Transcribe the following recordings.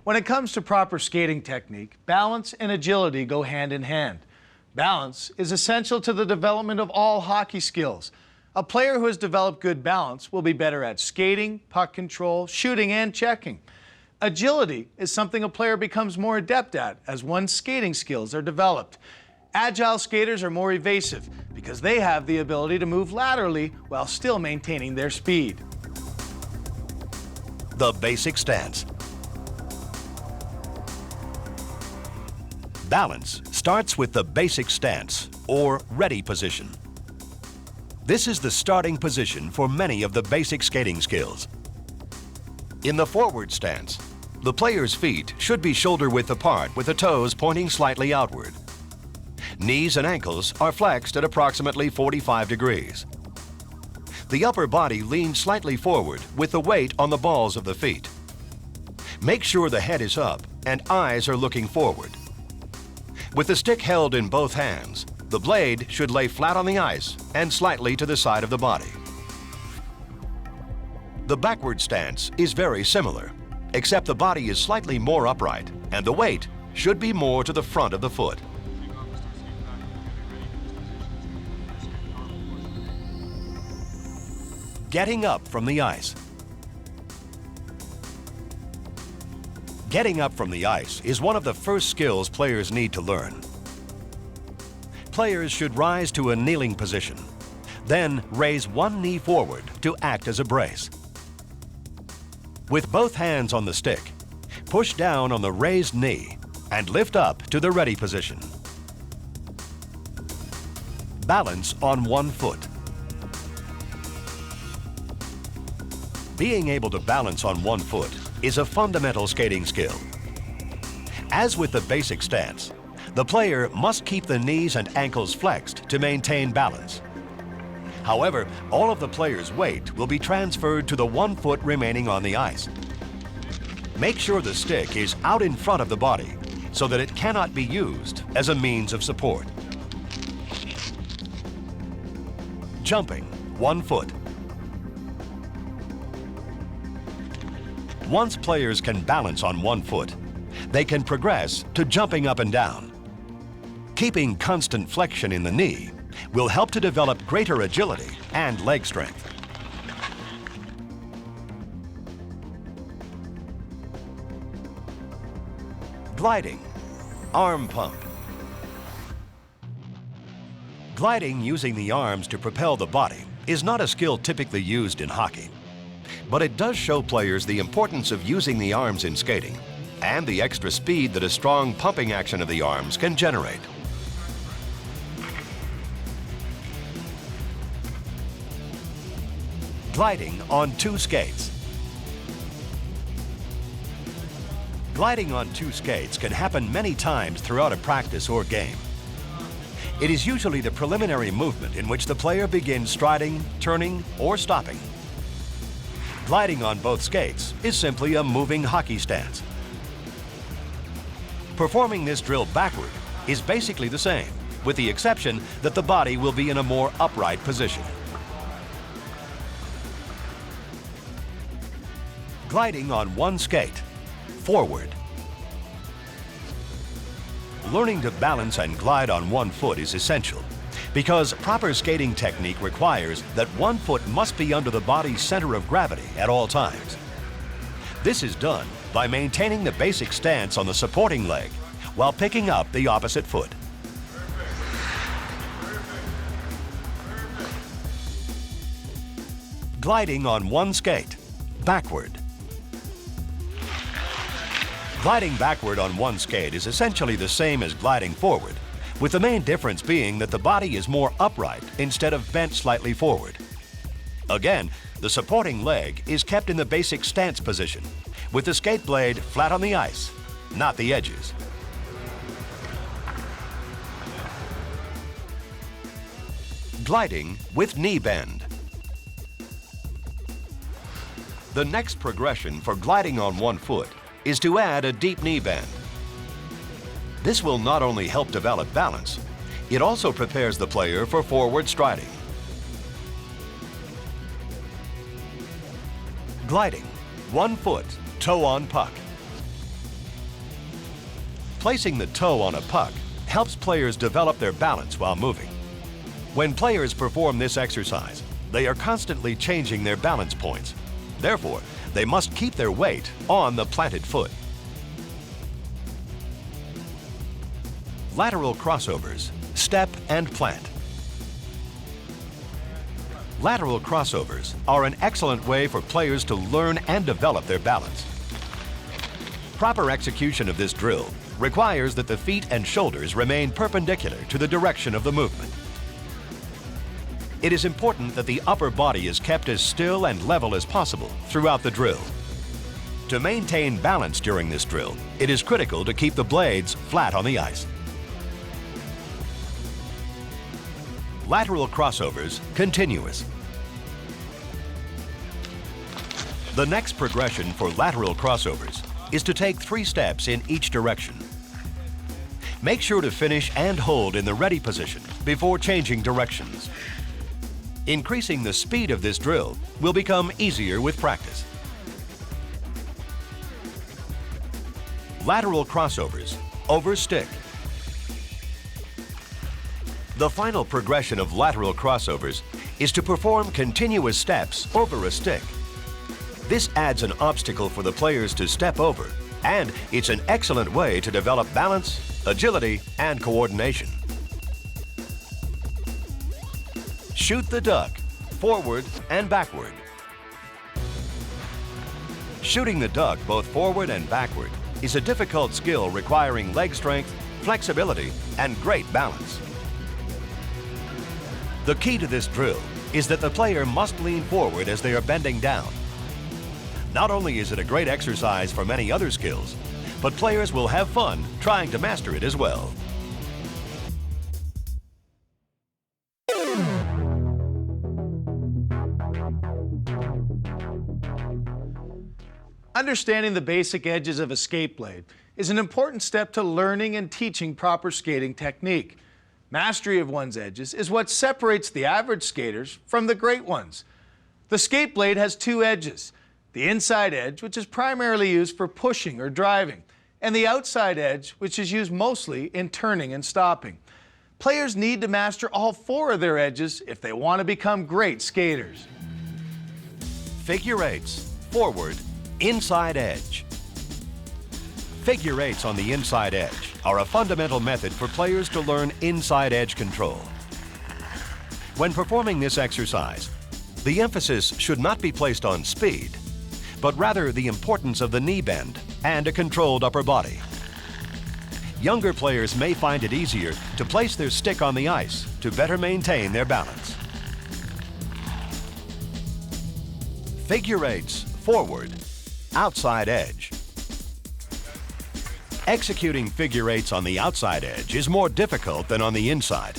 When it comes to proper skating technique, balance and agility go hand in hand. Balance is essential to the development of all hockey skills. A player who has developed good balance will be better at skating, puck control, shooting, and checking. Agility is something a player becomes more adept at as one's skating skills are developed. Agile skaters are more evasive because they have the ability to move laterally while still maintaining their speed. The basic stance. Balance starts with the basic stance, or ready position. This is the starting position for many of the basic skating skills. In the forward stance, the player's feet should be shoulder-width apart with the toes pointing slightly outward. Knees and ankles are flexed at approximately 45 degrees. The upper body leans slightly forward with the weight on the balls of the feet. Make sure the head is up and eyes are looking forward. With the stick held in both hands, the blade should lay flat on the ice and slightly to the side of the body. The backward stance is very similar, except the body is slightly more upright and the weight should be more to the front of the foot. Getting up from the ice. Getting up from the ice is one of the first skills players need to learn. Players should rise to a kneeling position, then raise one knee forward to act as a brace. With both hands on the stick, push down on the raised knee and lift up to the ready position. Balance on one foot. Being able to balance on one foot is a fundamental skating skill. As with the basic stance, the player must keep the knees and ankles flexed to maintain balance. However, all of the player's weight will be transferred to the 1 foot remaining on the ice. Make sure the stick is out in front of the body so that it cannot be used as a means of support. Jumping 1 foot. Once players can balance on 1 foot, they can progress to jumping up and down. Keeping constant flexion in the knee will help to develop greater agility and leg strength. Gliding, arm pump. Gliding using the arms to propel the body is not a skill typically used in hockey. But it does show players the importance of using the arms in skating and the extra speed that a strong pumping action of the arms can generate. Gliding on 2 skates. Gliding on 2 skates can happen many times throughout a practice or game. It is usually the preliminary movement in which the player begins striding, turning, or stopping. Gliding on both skates is simply a moving hockey stance. Performing this drill backward is basically the same, with the exception that the body will be in a more upright position. Gliding on 1 skate, forward. Learning to balance and glide on 1 foot is essential, because proper skating technique requires that 1 foot must be under the body's center of gravity at all times. This is done by maintaining the basic stance on the supporting leg while picking up the opposite foot. Gliding on 1 skate, backward. Gliding backward on 1 skate is essentially the same as gliding forward, with the main difference being that the body is more upright instead of bent slightly forward. Again, the supporting leg is kept in the basic stance position, with the skate blade flat on the ice, not the edges. Gliding with knee bend. The next progression for gliding on 1 foot is to add a deep knee bend. This will not only help develop balance, it also prepares the player for forward striding. Gliding, 1 foot, toe on puck. Placing the toe on a puck helps players develop their balance while moving. When players perform this exercise, they are constantly changing their balance points. Therefore, they must keep their weight on the planted foot. Lateral crossovers, step and plant. Lateral crossovers are an excellent way for players to learn and develop their balance. Proper execution of this drill requires that the feet and shoulders remain perpendicular to the direction of the movement. It is important that the upper body is kept as still and level as possible throughout the drill. To maintain balance during this drill, it is critical to keep the blades flat on the ice. Lateral crossovers, continuous. The next progression for lateral crossovers is to take 3 steps in each direction. Make sure to finish and hold in the ready position before changing directions. Increasing the speed of this drill will become easier with practice. Lateral crossovers, over stick. The final progression of lateral crossovers is to perform continuous steps over a stick. This adds an obstacle for the players to step over, and it's an excellent way to develop balance, agility, and coordination. Shoot the duck, forward and backward. Shooting the duck both forward and backward is a difficult skill requiring leg strength, flexibility, and great balance. The key to this drill is that the player must lean forward as they are bending down. Not only is it a great exercise for many other skills, but players will have fun trying to master it as well. Understanding the basic edges of a skate blade is an important step to learning and teaching proper skating technique. Mastery of one's edges is what separates the average skaters from the great ones. The skate blade has 2 edges, the inside edge, which is primarily used for pushing or driving, and the outside edge, which is used mostly in turning and stopping. Players need to master all 4 of their edges if they want to become great skaters. Figure 8s, forward, inside edge. Figure 8s on the inside edge are a fundamental method for players to learn inside edge control. When performing this exercise, the emphasis should not be placed on speed, but rather the importance of the knee bend and a controlled upper body. Younger players may find it easier to place their stick on the ice to better maintain their balance. Figure 8s, forward, outside edge. Executing figure 8s on the outside edge is more difficult than on the inside.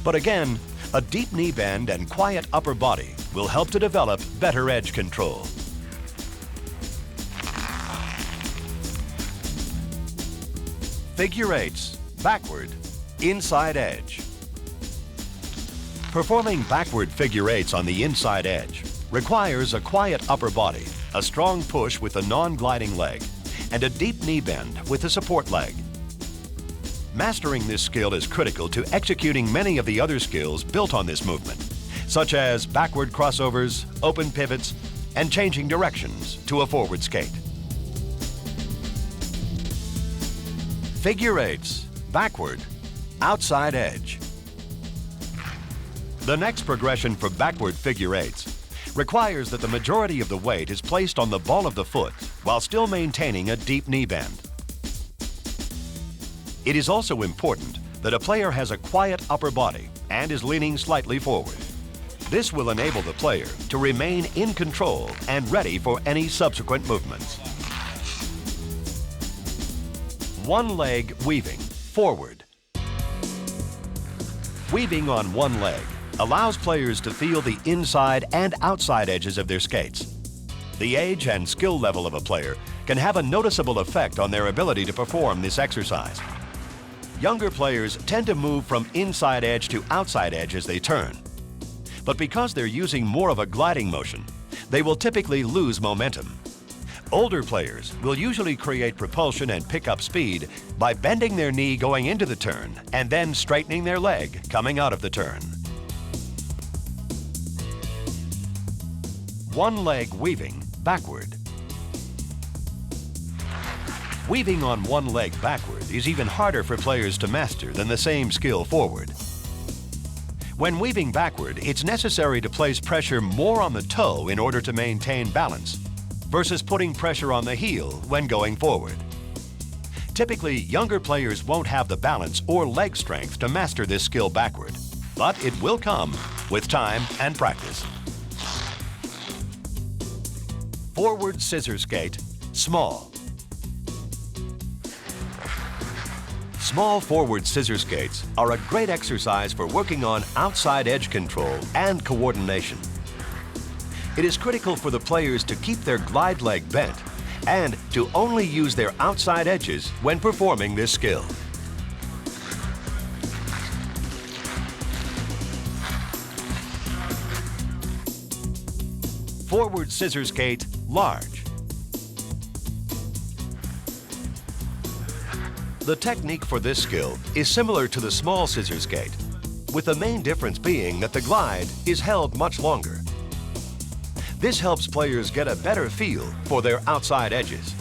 But again, a deep knee bend and quiet upper body will help to develop better edge control. Figure 8s, backward, inside edge. Performing backward figure 8s on the inside edge requires a quiet upper body, a strong push with a non-gliding leg, and a deep knee bend with a support leg. Mastering this skill is critical to executing many of the other skills built on this movement, such as backward crossovers, open pivots, and changing directions to a forward skate. Figure 8s, backward, outside edge. The next progression for backward figure 8s requires that the majority of the weight is placed on the ball of the foot while still maintaining a deep knee bend. It is also important that a player has a quiet upper body and is leaning slightly forward. This will enable the player to remain in control and ready for any subsequent movements. One leg weaving, forward. Weaving on one leg allows players to feel the inside and outside edges of their skates. The age and skill level of a player can have a noticeable effect on their ability to perform this exercise. Younger players tend to move from inside edge to outside edge as they turn. But because they're using more of a gliding motion, they will typically lose momentum. Older players will usually create propulsion and pick up speed by bending their knee going into the turn and then straightening their leg coming out of the turn. One leg weaving backward. Weaving on one leg backward is even harder for players to master than the same skill forward. When weaving backward, it's necessary to place pressure more on the toe in order to maintain balance, versus putting pressure on the heel when going forward. Typically, younger players won't have the balance or leg strength to master this skill backward, but it will come with time and practice. Forward scissor skate, small. Small forward scissor skates are a great exercise for working on outside edge control and coordination. It is critical for the players to keep their glide leg bent and to only use their outside edges when performing this skill. Forward scissor skate, large. The technique for this skill is similar to the small scissor skate, with the main difference being that the glide is held much longer. This helps players get a better feel for their outside edges.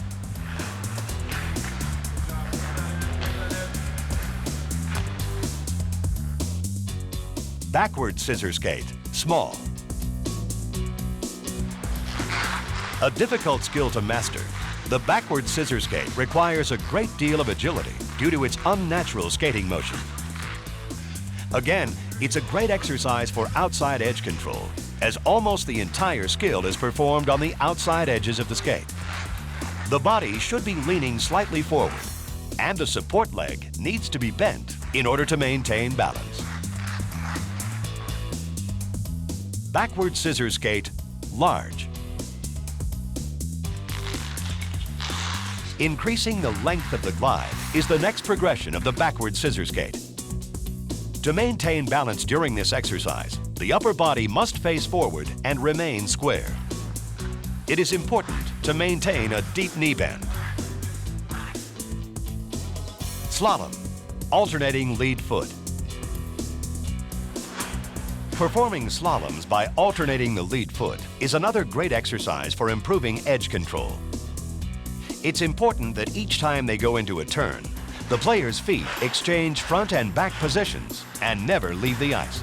Backward scissor skate, small. A difficult skill to master, the backward scissor skate requires a great deal of agility due to its unnatural skating motion. Again, it's a great exercise for outside edge control, as almost the entire skill is performed on the outside edges of the skate. The body should be leaning slightly forward, and the support leg needs to be bent in order to maintain balance. Backward scissor skate, large. Increasing the length of the glide is the next progression of the backward scissor skate. To maintain balance during this exercise, the upper body must face forward and remain square. It is important to maintain a deep knee bend. Slalom, alternating lead foot. Performing slaloms by alternating the lead foot is another great exercise for improving edge control. It's important that each time they go into a turn, the player's feet exchange front and back positions and never leave the ice.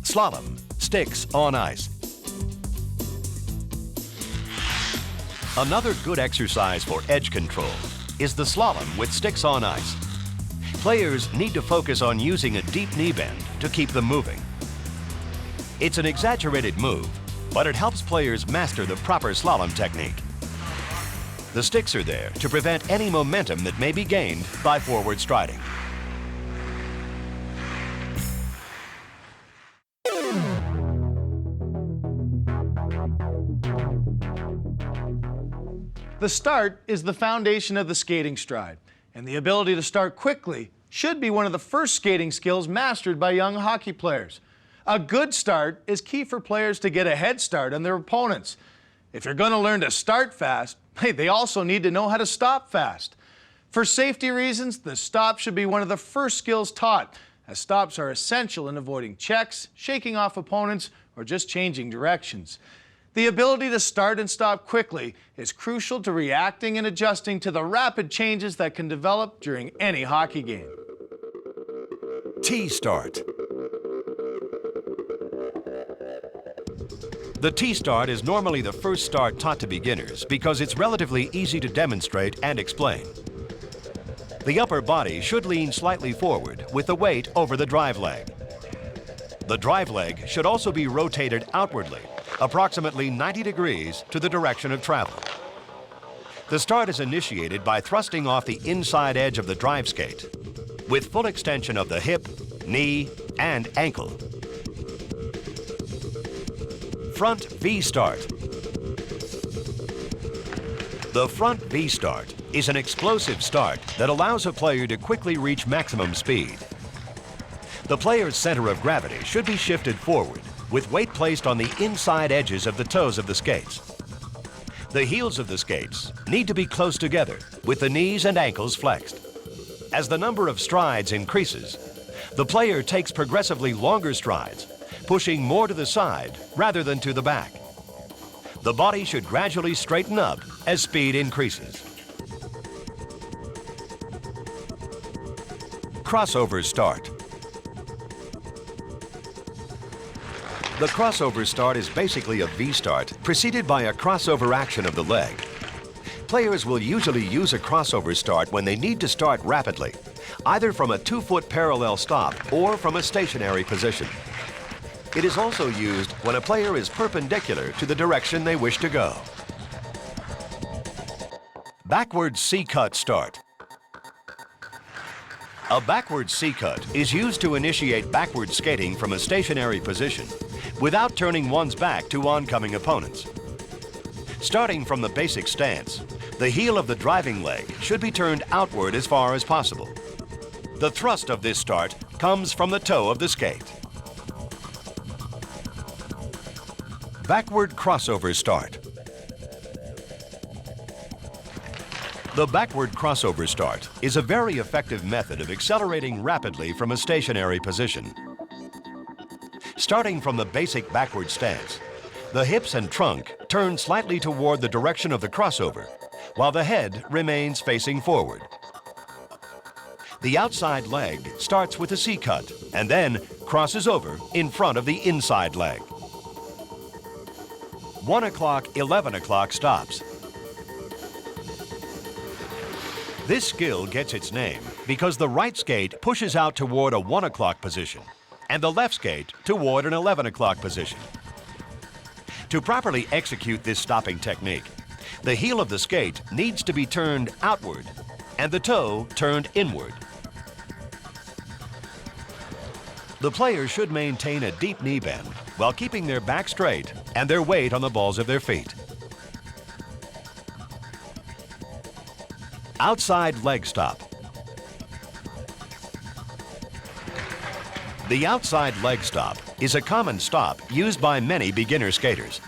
Slalom, sticks on ice. Another good exercise for edge control is the slalom with sticks on ice. Players need to focus on using a deep knee bend to keep them moving. It's an exaggerated move, but it helps players master the proper slalom technique. The sticks are there to prevent any momentum that may be gained by forward striding. The start is the foundation of the skating stride, and the ability to start quickly should be one of the first skating skills mastered by young hockey players. A good start is key for players to get a head start on their opponents. If you're going to learn to start fast, they also need to know how to stop fast. For safety reasons, the stop should be one of the first skills taught, as stops are essential in avoiding checks, shaking off opponents, or just changing directions. The ability to start and stop quickly is crucial to reacting and adjusting to the rapid changes that can develop during any hockey game. T-start. The T-start is normally the first start taught to beginners because it's relatively easy to demonstrate and explain. The upper body should lean slightly forward with the weight over the drive leg. The drive leg should also be rotated outwardly, approximately 90 degrees to the direction of travel. The start is initiated by thrusting off the inside edge of the drive skate with full extension of the hip, knee, and ankle. Front V-start. The front V-start is an explosive start that allows a player to quickly reach maximum speed. The player's center of gravity should be shifted forward, with weight placed on the inside edges of the toes of the skates. The heels of the skates need to be close together, with the knees and ankles flexed. As the number of strides increases, the player takes progressively longer strides, pushing more to the side rather than to the back. The body should gradually straighten up as speed increases. Crossover start. The crossover start is basically a V-start preceded by a crossover action of the leg. Players will usually use a crossover start when they need to start rapidly, either from a 2-foot parallel stop or from a stationary position. It is also used when a player is perpendicular to the direction they wish to go. Backward C-cut start. A backward C-cut is used to initiate backward skating from a stationary position without turning one's back to oncoming opponents. Starting from the basic stance, the heel of the driving leg should be turned outward as far as possible. The thrust of this start comes from the toe of the skate. Backward crossover start. The backward crossover start is a very effective method of accelerating rapidly from a stationary position. Starting from the basic backward stance, the hips and trunk turn slightly toward the direction of the crossover, while the head remains facing forward. The outside leg starts with a C-cut and then crosses over in front of the inside leg. 1 o'clock, 11 o'clock stops. This skill gets its name because the right skate pushes out toward a 1 o'clock position and the left skate toward an 11 o'clock position. To properly execute this stopping technique, the heel of the skate needs to be turned outward and the toe turned inward. The player should maintain a deep knee bend while keeping their back straight and their weight on the balls of their feet. Outside leg stop. The outside leg stop is a common stop used by many beginner skaters.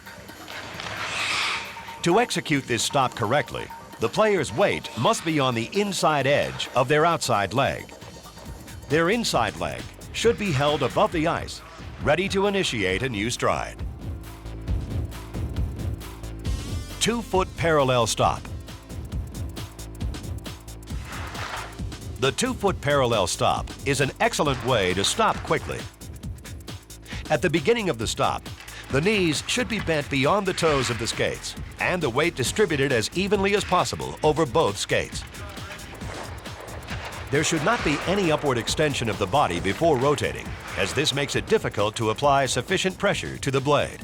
To execute this stop correctly, the player's weight must be on the inside edge of their outside leg. Their inside leg should be held above the ice, ready to initiate a new stride. 2-foot parallel stop. The 2-foot parallel stop is an excellent way to stop quickly. At the beginning of the stop, the knees should be bent beyond the toes of the skates and the weight distributed as evenly as possible over both skates. There should not be any upward extension of the body before rotating, as this makes it difficult to apply sufficient pressure to the blade.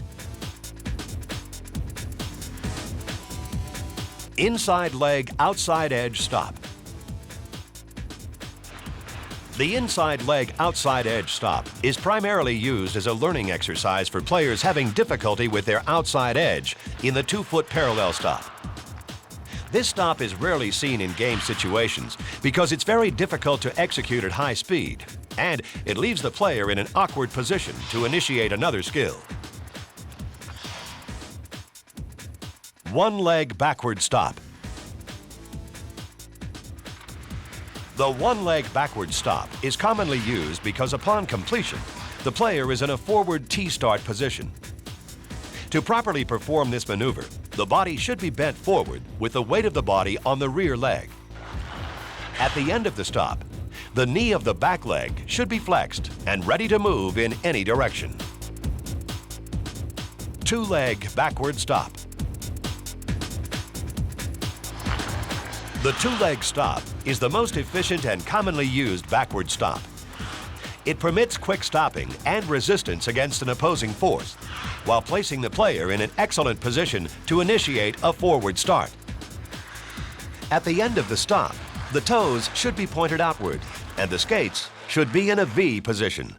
Inside leg, outside edge stop. The inside leg, outside edge stop is primarily used as a learning exercise for players having difficulty with their outside edge in the 2-foot parallel stop. This stop is rarely seen in game situations because it's very difficult to execute at high speed, and it leaves the player in an awkward position to initiate another skill. One leg backward stop. The one-leg backward stop is commonly used because upon completion, the player is in a forward T-start position. To properly perform this maneuver, the body should be bent forward with the weight of the body on the rear leg. At the end of the stop, the knee of the back leg should be flexed and ready to move in any direction. 2-leg backward stop. The 2-leg stop is the most efficient and commonly used backward stop. It permits quick stopping and resistance against an opposing force, while placing the player in an excellent position to initiate a forward start. At the end of the stop, the toes should be pointed outward and the skates should be in a V position.